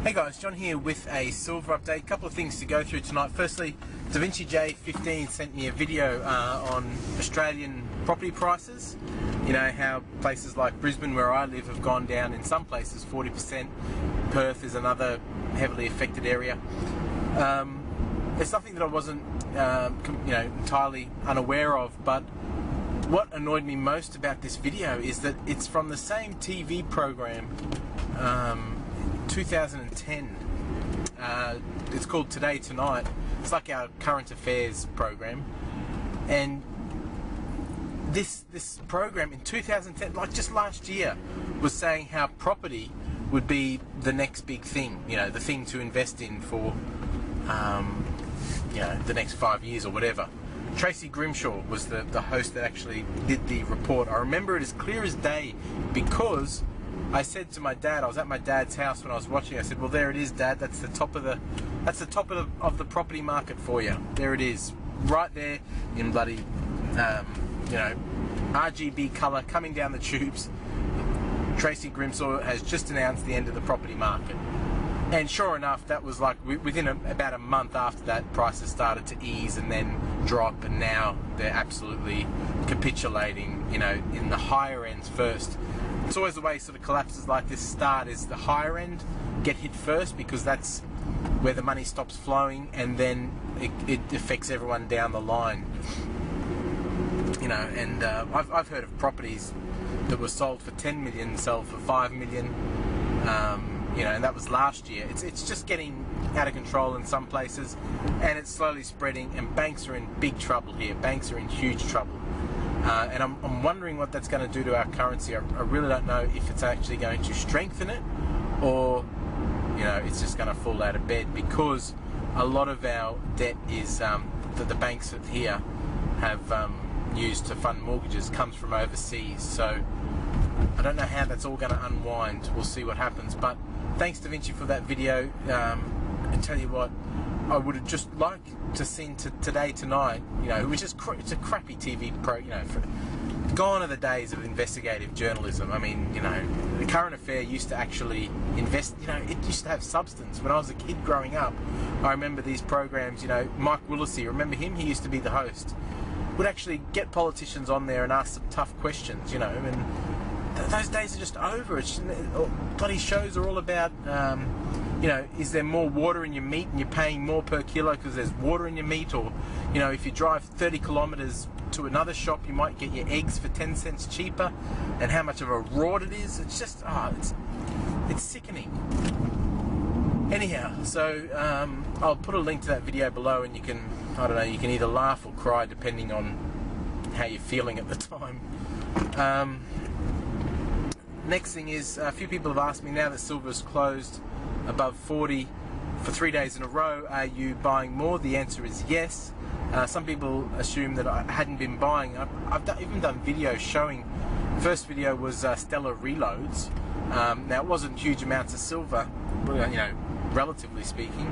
Hey guys, John here with a silver update. A couple of things to go through tonight. Firstly, DaVinci J15 sent me a video on Australian property prices. You know how places like Brisbane, where I live, have gone down in some places 40%. Perth is another heavily affected area. It's something that I wasn't entirely unaware of, but what annoyed me most about this video is that it's from the same TV program, 2010. It's called Today Tonight. It's like our current affairs program, and this program in 2010, like just last year, was saying how property would be the next big thing, you know, the thing to invest in for the next 5 years or whatever. Tracy Grimshaw was the host that actually did the report. I remember it as clear as day because I said to my dad, I was at my dad's house when I was watching, I said, well, there it is, Dad, that's the top of the property market for you. There it is, right there in bloody RGB colour coming down the tubes. Tracy Grimshaw has just announced the end of the property market. And sure enough, that was like within about a month after that, prices started to ease and then drop, and now they're absolutely capitulating, you know, in the higher ends first. It's always the way sort of collapses like this start is the higher end get hit first, because that's where the money stops flowing, and then it affects everyone down the line. You know, and I've heard of properties that were sold for 10 million sell for 5 million. And that was last year. It's just getting out of control in some places, and it's slowly spreading, and banks are in big trouble here. Banks are in huge trouble. And I'm wondering what that's going to do to our currency. I really don't know if it's actually going to strengthen it, or it's just going to fall out of bed, because a lot of our debt is that the banks here have used to fund mortgages comes from overseas. So I don't know how that's all going to unwind. We'll see what happens. But thanks, DaVinci, for that video. I tell you what, I would have just liked to seen Today Tonight, which is it's a crappy TV gone are the days of investigative journalism. I mean, the Current Affair used to actually invest, it used to have substance. When I was a kid growing up, I remember these programs, Mike Willesee, remember him? He used to be the host. Would actually get politicians on there and ask some tough questions, and those days are just over. It's bloody shows are all about, is there more water in your meat and you're paying more per kilo because there's water in your meat, or, if you drive 30 kilometres to another shop, you might get your eggs for 10 cents cheaper, and how much of a rot it is. It's just, it's sickening. Anyhow, so I'll put a link to that video below, and you can, you can either laugh or cry depending on how you're feeling at the time. Next thing is, a few people have asked me, now that silver's closed above 40 for 3 days in a row, are you buying more? The answer is yes. Some people assume that I hadn't been buying. I've even done videos showing. First video was Stellar Reloads. Now it wasn't huge amounts of silver, relatively speaking.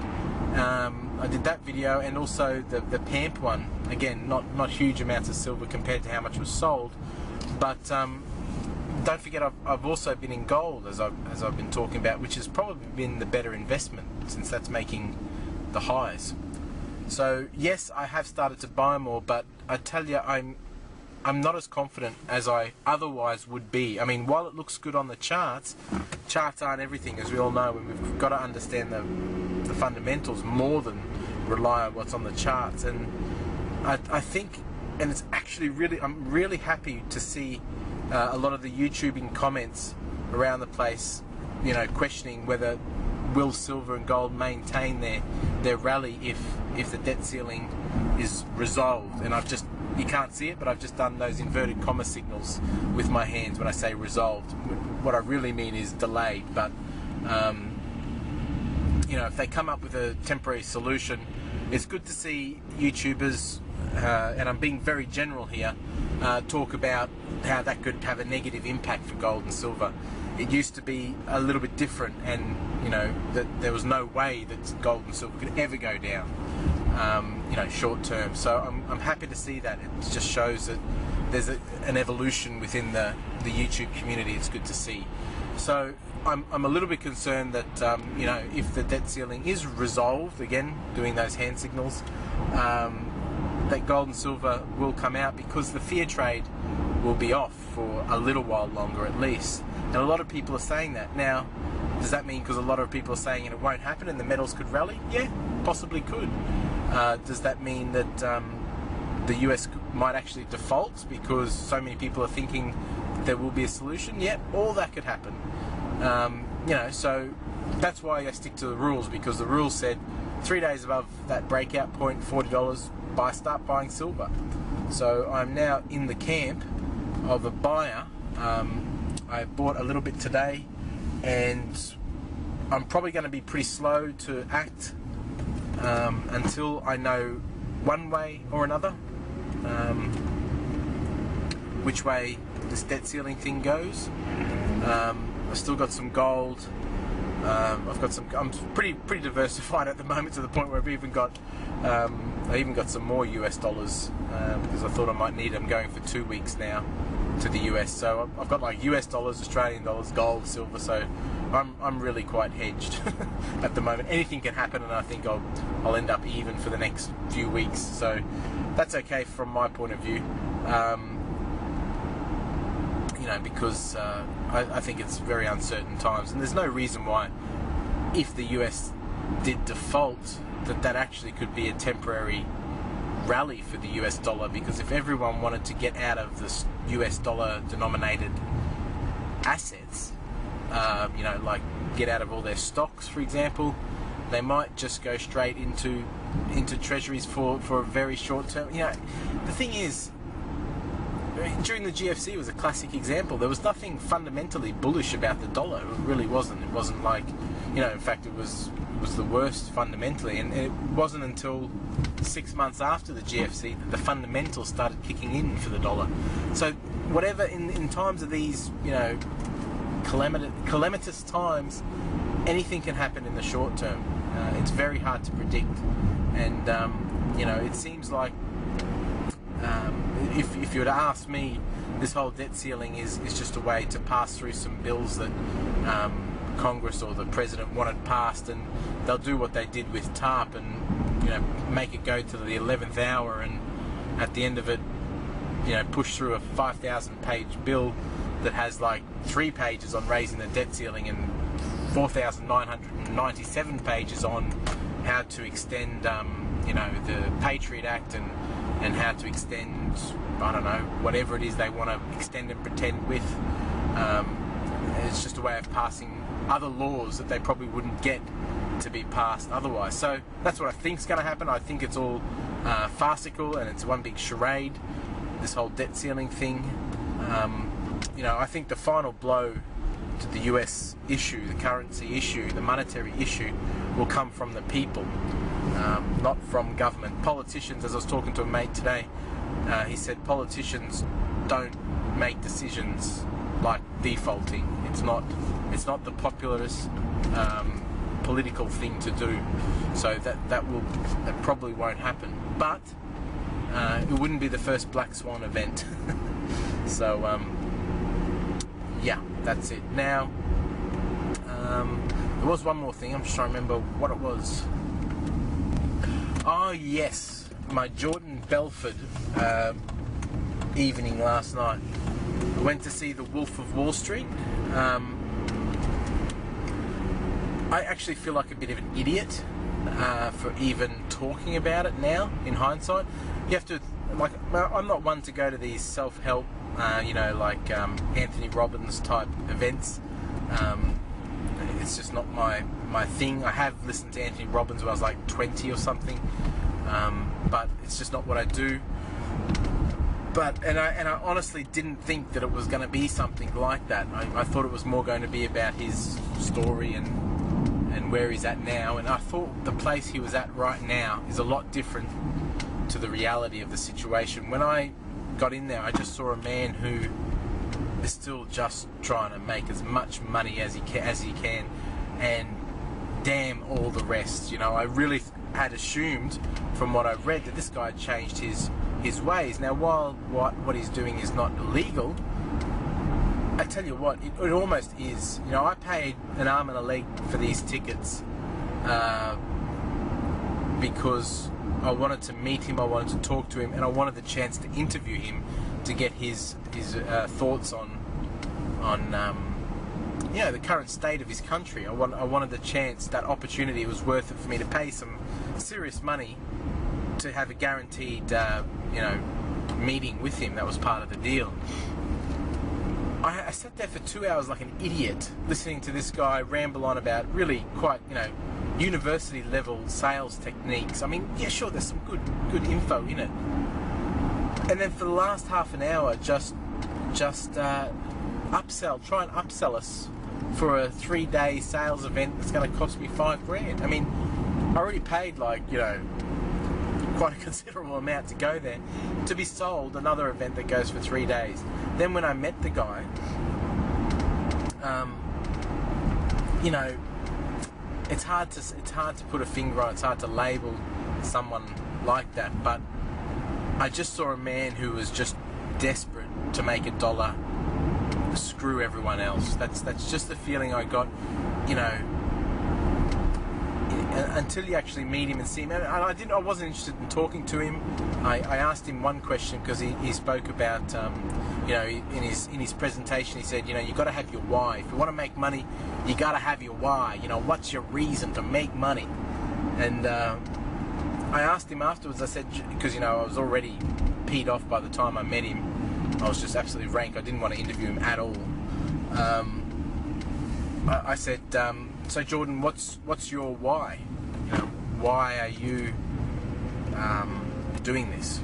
I did that video, and also the PAMP one. Again, not huge amounts of silver compared to how much was sold, but don't forget I've also been in gold, as I've been talking about, which has probably been the better investment since that's making the highs. So yes, I have started to buy more, but I tell you, I'm not as confident as I otherwise would be. I mean, while it looks good on the charts aren't everything, as we all know, and we've got to understand the fundamentals more than rely on what's on the charts. And I think, and it's actually I'm really happy to see a lot of the YouTubing comments around the place, questioning whether will silver and gold maintain their rally if the debt ceiling is resolved. And you can't see it, but I've just done those inverted comma signals with my hands when I say resolved. What I really mean is delayed, but if they come up with a temporary solution, it's good to see YouTubers, and I'm being very general here, talk about how that could have a negative impact for gold and silver. It used to be a little bit different, and that there was no way that gold and silver could ever go down, short term. So I'm happy to see that. It just shows that there's an evolution within the YouTube community. It's good to see. So I'm a little bit concerned that you know, if the debt ceiling is resolved, again doing those hand signals, that gold and silver will come out, because the fear trade will be off for a little while longer at least. And a lot of people are saying that. Now, does that mean because a lot of people are saying it won't happen and the metals could rally? Yeah, possibly could. Does that mean that the US might actually default because so many people are thinking there will be a solution? Yeah, all that could happen. You know, so that's why I stick to the rules, because the rules said 3 days above that breakout point, $40, start buying silver. So I'm now in the camp of a buyer. I bought a little bit today, and I'm probably going to be pretty slow to act until I know one way or another which way this debt ceiling thing goes. I've still got some gold. I've got some. I'm pretty diversified at the moment, to the point where I've even got I even got some more US dollars because I thought I might need them, going for 2 weeks now to the US. So I've got like US dollars, Australian dollars, gold, silver. So I'm really quite hedged at the moment. Anything can happen, and I think I'll end up even for the next few weeks. So that's okay from my point of view. You know, because I think it's very uncertain times, and there's no reason why, if the US did default, that actually could be a temporary rally for the US dollar, because if everyone wanted to get out of this US dollar denominated assets, you know, like get out of all their stocks, for example, they might just go straight into treasuries for a very short term. You know, the thing is, during the GFC was a classic example. There was nothing fundamentally bullish about the dollar. It really wasn't. It wasn't like, you know, in fact it was the worst fundamentally, and it wasn't until 6 months after the GFC that the fundamentals started kicking in for the dollar. So whatever, in times of these, you know, calamitous times, anything can happen in the short term. It's very hard to predict, and you know, it seems like if you were to ask me, this whole debt ceiling is just a way to pass through some bills that Congress or the President wanted passed, and they'll do what they did with TARP and, you know, make it go to the 11th hour, and at the end of it, you know, push through a 5,000 page bill that has like 3 pages on raising the debt ceiling and 4,997 pages on how to extend, you know, the Patriot Act and how to extend, I don't know, whatever it is they want to extend and pretend with. It's just a way of passing other laws that they probably wouldn't get to be passed otherwise. So that's what I think is going to happen. I think it's all farcical, and it's one big charade, this whole debt ceiling thing. You know, I think the final blow to the US issue, the currency issue, the monetary issue, will come from the people, not from government. Politicians, as I was talking to a mate today, he said politicians don't make decisions like defaulting. It's not the populist political thing to do. So that probably won't happen. But it wouldn't be the first black swan event. So yeah, that's it. Now there was one more thing. I'm just trying to remember what it was. Oh yes, my Jordan Belford evening last night. I went to see The Wolf of Wall Street. I actually feel like a bit of an idiot for even talking about it now, in hindsight. You have to, like, I'm not one to go to these self-help, you know, like Anthony Robbins type events. It's just not my thing. I have listened to Anthony Robbins when I was like 20 or something, but it's just not what I do. And I honestly didn't think that it was going to be something like that. I thought it was more going to be about his story and where he's at now. And I thought the place he was at right now is a lot different to the reality of the situation. When I got in there, I just saw a man who is still just trying to make as much money as he can, and damn all the rest. You know, I really had assumed from what I've read that this guy had changed his ways. Now, while what he's doing is not illegal, I tell you what, it almost is. You know, I paid an arm and a leg for these tickets because I wanted to meet him, I wanted to talk to him, and I wanted the chance to interview him to get his thoughts on you know, the current state of his country. I wanted the chance, that opportunity. It was worth it for me to pay some serious money to have a guaranteed you know, meeting with him. That was part of the deal. I sat there for 2 hours like an idiot listening to this guy ramble on about really quite, you know, university level sales techniques. I mean, yeah, sure, there's some good info in it. And then for the last half an hour, just try and upsell us for a 3-day sales event that's going to cost me $5,000. I mean, I already paid, like, you know, quite a considerable amount to go there, to be sold another event that goes for 3 days. Then when I met the guy, you know, it's hard to put a finger on. It's hard to label someone like that. But I just saw a man who was just desperate to make $1, screw everyone else. That's just the feeling I got, you know. Until you actually meet him and see him. And I wasn't interested in talking to him. I asked him one question because he spoke about, you know, in his presentation he said, you know, you got to have your why. If you want to make money, you got to have your why. You know, what's your reason to make money? And I asked him afterwards. I said, because, you know, I was already peed off by the time I met him. I was just absolutely rank. I didn't want to interview him at all. I said, so Jordan, what's your why? You know, why are you doing this?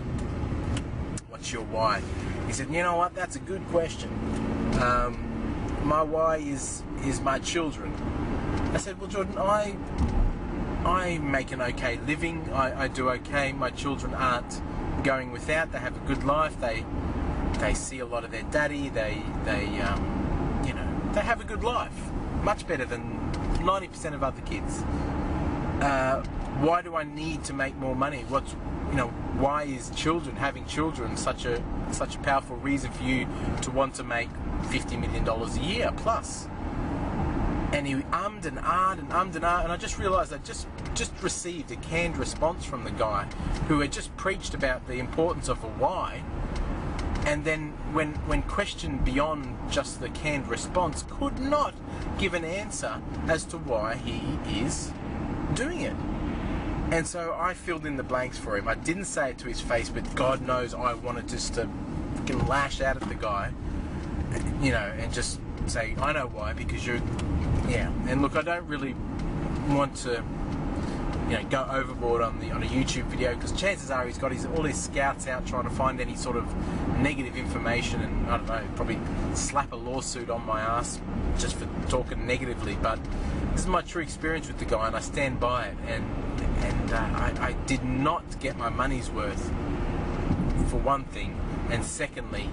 What's your why? He said, you know what? That's a good question. My why is my children. I said, well, Jordan, I make an okay living. I do okay. My children aren't going without. They have a good life. They see a lot of their daddy. They you know, they have a good life. Much better than 90% of other kids. Why do I need to make more money? You know, why is having children such a powerful reason for you to want to make $50 million a year plus? And he ummed and ahed and ummed and ahed, and I just realised I just received a canned response from the guy who had just preached about the importance of a why. And then when questioned beyond just the canned response, could not give an answer as to why he is doing it. And so I filled in the blanks for him. I didn't say it to his face, but God knows I wanted just to fucking lash out at the guy, you know, and just say, I know why, because you're, yeah. And look, I don't really want to, you know, go overboard on a YouTube video, because chances are he's got all his scouts out trying to find any sort of negative information, and I don't know, probably slap a lawsuit on my ass just for talking negatively. But this is my true experience with the guy, and I stand by it. And I did not get my money's worth, for one thing, and secondly,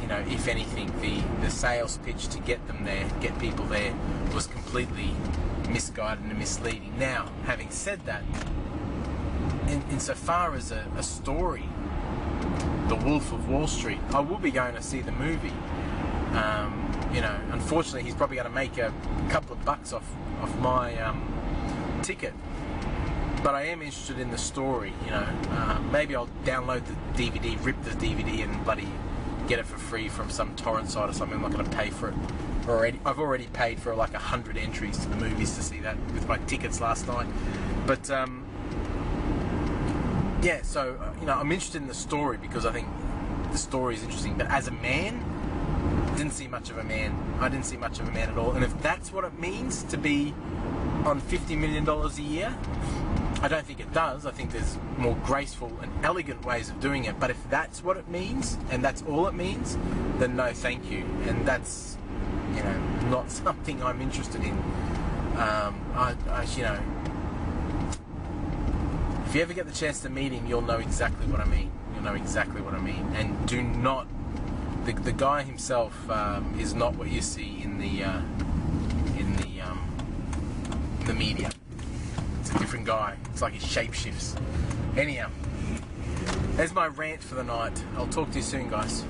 you know, if anything, the sales pitch to get them there, get people there, was completely misguided and misleading. Now, having said that, insofar as a story, The Wolf of Wall Street, I will be going to see the movie. You know, unfortunately, he's probably going to make a couple of bucks off my ticket. But I am interested in the story, you know. Maybe I'll download the DVD, rip the DVD, and bloody get it for free from some torrent site or something. I'm not going to pay for it already. I've already paid for like 100 entries to the movies to see that with my tickets last night. But yeah, so you know, I'm interested in the story because I think the story is interesting. But as a man, I didn't see much of a man. I didn't see much of a man at all. And if that's what it means to be on $50 million a year, I don't think it does. I think there's more graceful and elegant ways of doing it. But if that's what it means, and that's all it means, then no thank you. And that's, you know, not something I'm interested in. You know, if you ever get the chance to meet him, you'll know exactly what I mean. You'll know exactly what I mean. And do not, the guy himself is not what you see in the media. It's a different guy. It's like he shapeshifts. Anyhow, there's my rant for the night. I'll talk to you soon, guys.